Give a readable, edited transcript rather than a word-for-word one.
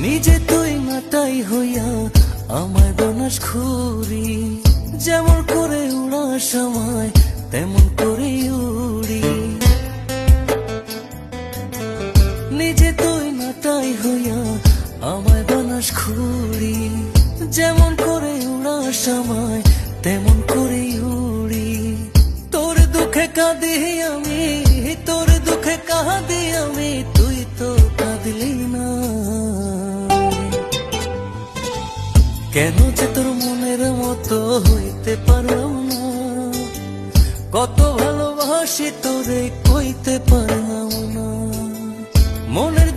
নিজে তুই নাটাই হইয়া আমায় বানাস খুরি, যেমন করে উড়াস আমায় তেমন করে উড়ি। নিজে তুই নাটাই হইয়া আমায় বানাস খুরি, যেমন করে উড়াস আমায় তেমন করে উড়ি। তোর দুঃখে কাঁদি আমি, তোর দুঃখে কাঁদি আমি, তুই তো কাঁদলি না। কেন যে তোর মনের মতো হইতে পারলাম না, কত ভালোবাসি তোরে কইতে পারলাম না। মনের